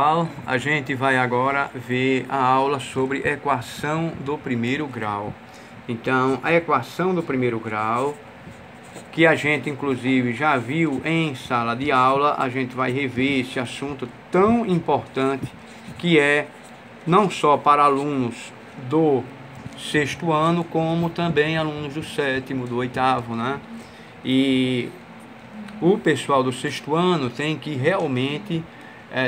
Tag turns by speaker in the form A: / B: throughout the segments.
A: A gente vai agora ver a aula sobre equação do primeiro grau. Então, a equação do primeiro grau, que a gente inclusive já viu em sala de aula, a gente vai rever esse assunto tão importante que é não só para alunos do sexto ano, como também alunos do sétimo, do oitavo, né? E o pessoal do sexto ano tem que realmente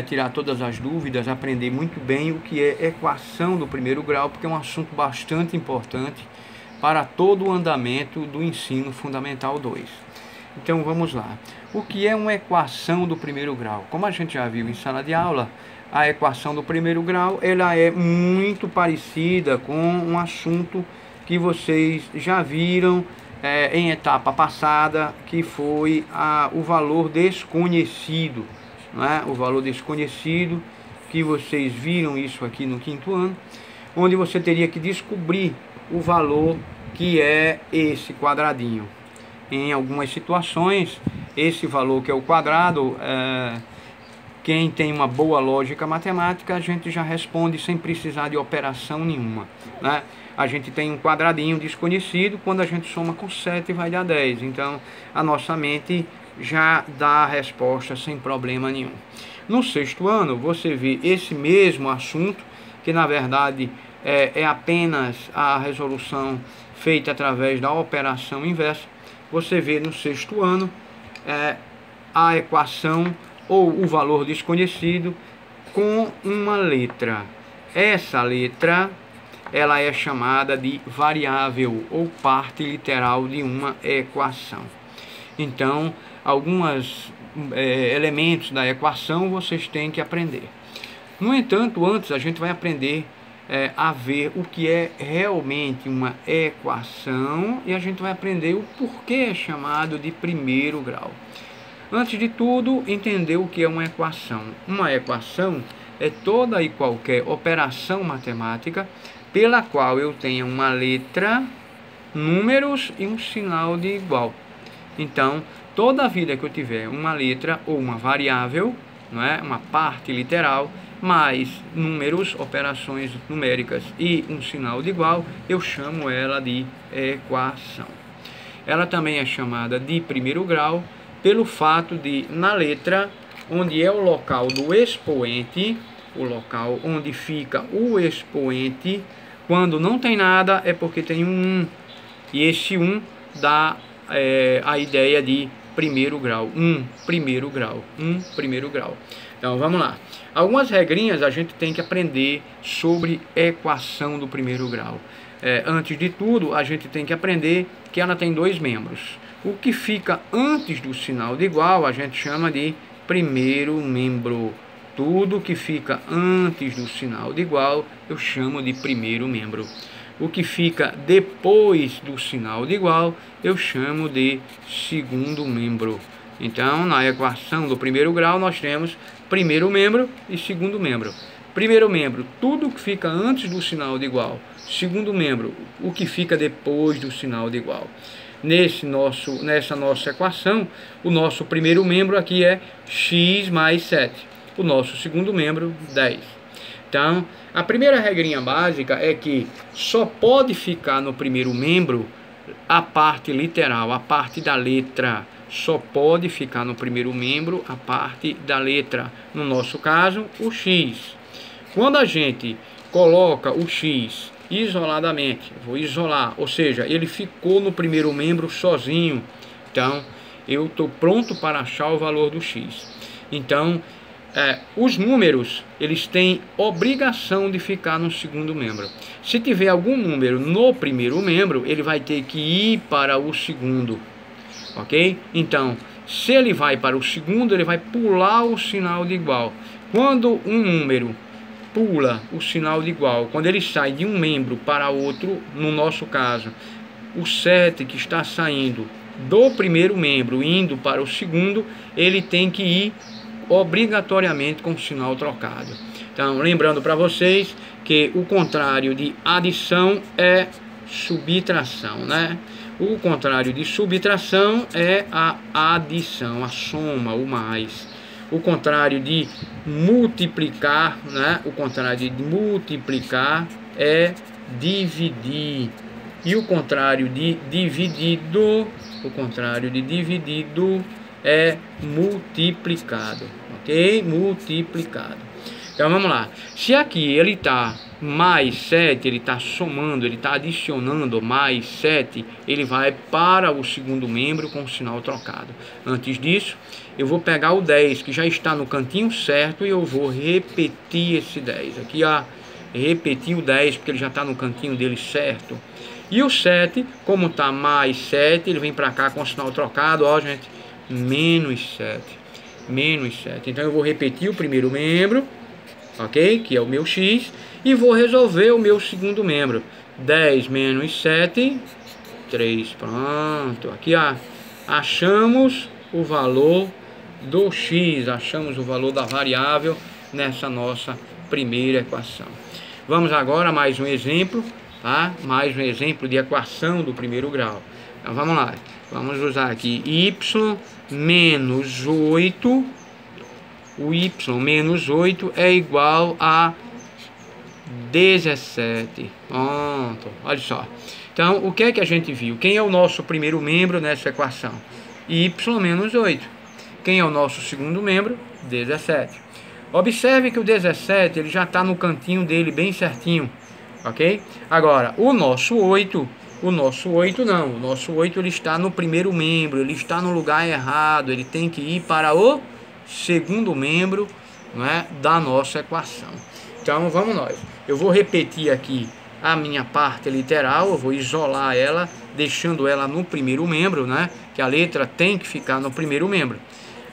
A: tirar todas as dúvidas, aprender muito bem o que é equação do primeiro grau, porque é um assunto bastante importante para todo o andamento do ensino fundamental 2. Então vamos lá. O que é uma equação do primeiro grau? Como a gente já viu em sala de aula, a equação do primeiro grau ela é muito parecida com um assunto que vocês já viram em etapa passada, que foi o valor desconhecido. Não é? O valor desconhecido, que vocês viram isso aqui no quinto ano, onde você teria que descobrir o valor que é esse quadradinho. Em algumas situações, esse valor que é o quadrado, quem tem uma boa lógica matemática, a gente já responde sem precisar de operação nenhuma, né? A gente tem um quadradinho desconhecido, quando a gente soma com 7 vai dar 10. Então, a nossa mente já dá a resposta sem problema nenhum. No sexto ano, você vê esse mesmo assunto, que na verdade é apenas a resolução feita através da operação inversa. Você vê no sexto ano a equação ou o valor desconhecido com uma letra. Essa letra ela é chamada de variável ou parte literal de uma equação. Então, alguns elementos da equação vocês têm que aprender. No entanto, antes a gente vai aprender a ver o que é realmente uma equação, e a gente vai aprender o porquê é chamado de primeiro grau. Antes de tudo, entender o que é uma equação. Uma equação é toda e qualquer operação matemática pela qual eu tenha uma letra, números e um sinal de igual. Então, toda vida que eu tiver uma letra ou uma variável, não é? Uma parte literal, mais números, operações numéricas e um sinal de igual, eu chamo ela de equação. Ela também é chamada de primeiro grau pelo fato de, na letra, onde é o local do expoente, o local onde fica o expoente, quando não tem nada é porque tem um 1, e esse 1 dá a ideia de primeiro grau, primeiro grau. Então vamos lá. Algumas regrinhas a gente tem que aprender sobre equação do primeiro grau. Antes de tudo, a gente tem que aprender que ela tem dois membros. O que fica antes do sinal de igual a gente chama de primeiro membro. Tudo que fica antes do sinal de igual eu chamo de primeiro membro. O que fica depois do sinal de igual eu chamo de segundo membro. Então, na equação do primeiro grau nós temos primeiro membro e segundo membro. Primeiro membro, tudo que fica antes do sinal de igual. Segundo membro, o que fica depois do sinal de igual. Nessa nossa equação, o nosso primeiro membro aqui é x mais 7. O nosso segundo membro, 10. Então, a primeira regrinha básica é que só pode ficar no primeiro membro a parte literal, a parte da letra. Só pode ficar no primeiro membro a parte da letra. No nosso caso, o x. Quando a gente coloca o x isoladamente, vou isolar, ou seja, ele ficou no primeiro membro sozinho. Então, eu estou pronto para achar o valor do x. Então, os números, eles têm obrigação de ficar no segundo membro. Se tiver algum número no primeiro membro, ele vai ter que ir para o segundo, ok? Então, se ele vai para o segundo, ele vai pular o sinal de igual. Quando um número pula o sinal de igual, quando ele sai de um membro para outro, no nosso caso, o 7 que está saindo do primeiro membro indo para o segundo, ele tem que ir obrigatoriamente com o sinal trocado. Então, lembrando para vocês que o contrário de adição é subtração, né? O contrário de subtração é a adição, a soma, o mais. O contrário de multiplicar, né? O contrário de multiplicar é dividir. E o contrário de dividido, é multiplicado, ok? Multiplicado. Então vamos lá. Se aqui ele está mais 7, ele está somando, ele está adicionando mais 7, ele vai para o segundo membro com o sinal trocado. Antes disso, eu vou pegar o 10, que já está no cantinho certo, e eu vou repetir esse 10. Aqui, ó, repetir o 10, porque ele já está no cantinho dele certo. E o 7, como está mais 7, ele vem para cá com o sinal trocado, ó, gente, menos 7. Menos 7. Então eu vou repetir o primeiro membro, ok? Que é o meu x, e vou resolver o meu segundo membro. 10 menos 7, 3. Pronto. Aqui, ó, achamos o valor do x, achamos o valor da variável nessa nossa primeira equação. Vamos agora a mais um exemplo, tá? Mais um exemplo de equação do primeiro grau. Então vamos lá. Vamos usar aqui y menos 8. O y menos 8 é igual a 17. Pronto, olha só. Então, o que é que a gente viu? Quem é o nosso primeiro membro nessa equação? Y menos 8. Quem é o nosso segundo membro? 17. Observe que o 17 ele já está no cantinho dele bem certinho, ok? Agora, o nosso 8 não. O nosso 8 ele está no primeiro membro, ele está no lugar errado, ele tem que ir para o segundo membro, não é, da nossa equação. Então vamos nós. Eu vou repetir aqui a minha parte literal, eu vou isolar ela, deixando ela no primeiro membro, né? Que a letra tem que ficar no primeiro membro.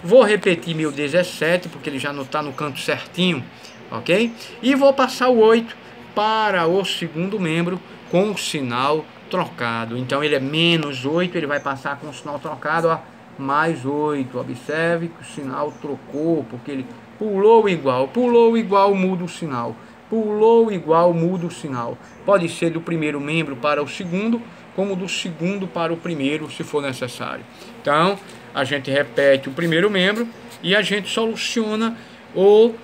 A: Vou repetir meu 17, porque ele já não está no canto certinho, ok? E vou passar o 8 para o segundo membro com o sinal trocado. Então ele é menos 8, ele vai passar com o sinal trocado, ó, mais 8. Observe que o sinal trocou, porque ele pulou igual, muda o sinal. Pulou igual, muda o sinal. Pode ser do primeiro membro para o segundo, como do segundo para o primeiro, se for necessário. Então, a gente repete o primeiro membro e a gente soluciona o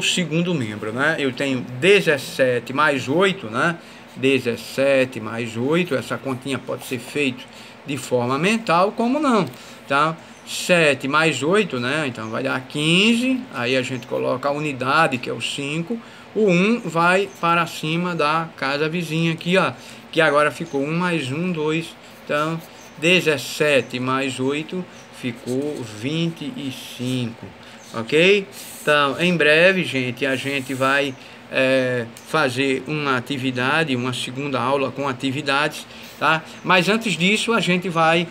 A: segundo membro, né? Eu tenho 17 mais 8, né? 17 mais 8, essa continha pode ser feita de forma mental, como não, tá? 7 mais 8, né? Então vai dar 15, aí a gente coloca a unidade, que é o 5, o 1 vai para cima da casa vizinha aqui, ó, que agora ficou 1 mais 1, 2, então 17 mais 8 ficou 25, ok? Então, em breve, gente, a gente vai fazer uma atividade, uma segunda aula com atividades, tá? Mas antes disso, a gente vai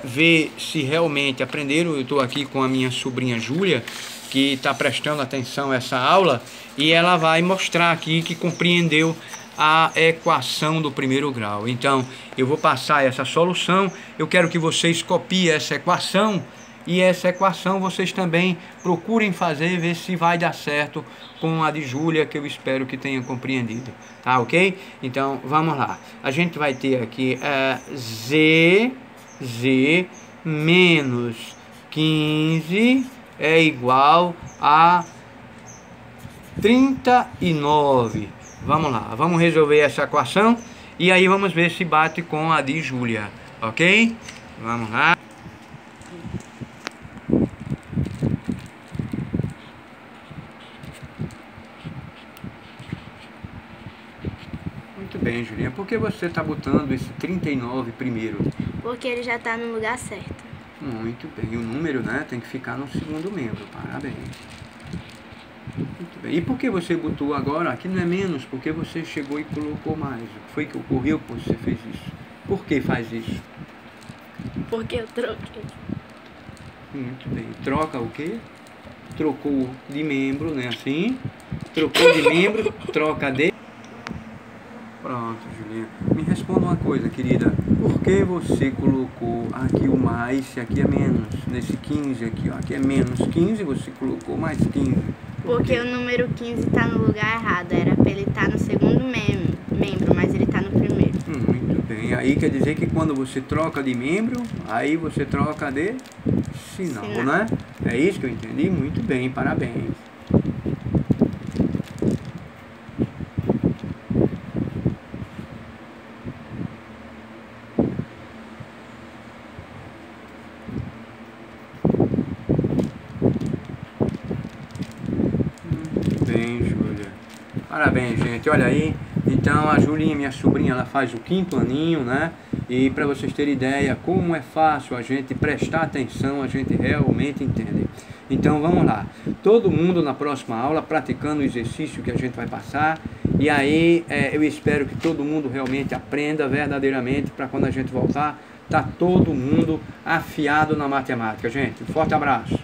A: ver se realmente aprenderam. Eu estou aqui com a minha sobrinha Júlia, que está prestando atenção a essa aula, e ela vai mostrar aqui que compreendeu a equação do primeiro grau. Então, eu vou passar essa solução, eu quero que vocês copiem essa equação, e essa equação vocês também procurem fazer, ver se vai dar certo com a de Júlia, que eu espero que tenham compreendido, tá ok? Então, vamos lá. A gente vai ter aqui z menos 15 é igual a 39. Vamos lá, vamos resolver essa equação e aí vamos ver se bate com a de Júlia, ok? Vamos lá. Muito bem, Julinha. Por que você está botando esse 39 primeiro?
B: Porque ele já está no lugar certo.
A: Muito bem. O número, né, tem que ficar no segundo membro. Parabéns. Muito bem. E por que você botou agora? Aqui não é menos, porque você chegou e colocou mais. O que foi que ocorreu que você fez isso? Por que faz isso?
B: Porque eu troquei.
A: Muito bem. Troca o quê? Trocou de membro, né? Assim. Trocou de membro, troca de... Pronto, Julinha. Me responda uma coisa, querida. Por que você colocou aqui o mais se aqui é menos? Nesse 15 aqui, ó. Aqui é menos 15, você colocou mais 15.
B: Porque o número 15 está no lugar errado. Era para ele estar no segundo membro, mas ele está no primeiro.
A: Muito bem. Aí quer dizer que quando você troca de membro, aí você troca de sinal,
B: Sinal.
A: né? É isso que eu entendi? Muito bem, parabéns. Bem, Júlia. Parabéns, gente. Olha aí. Então, a Julinha, minha sobrinha, ela faz o 5º aninho, né? E para vocês terem ideia como é fácil a gente prestar atenção, a gente realmente entende. Então, vamos lá. Todo mundo na próxima aula praticando o exercício que a gente vai passar. E aí, eu espero que todo mundo realmente aprenda verdadeiramente para quando a gente voltar, tá todo mundo afiado na matemática, gente. Um forte abraço.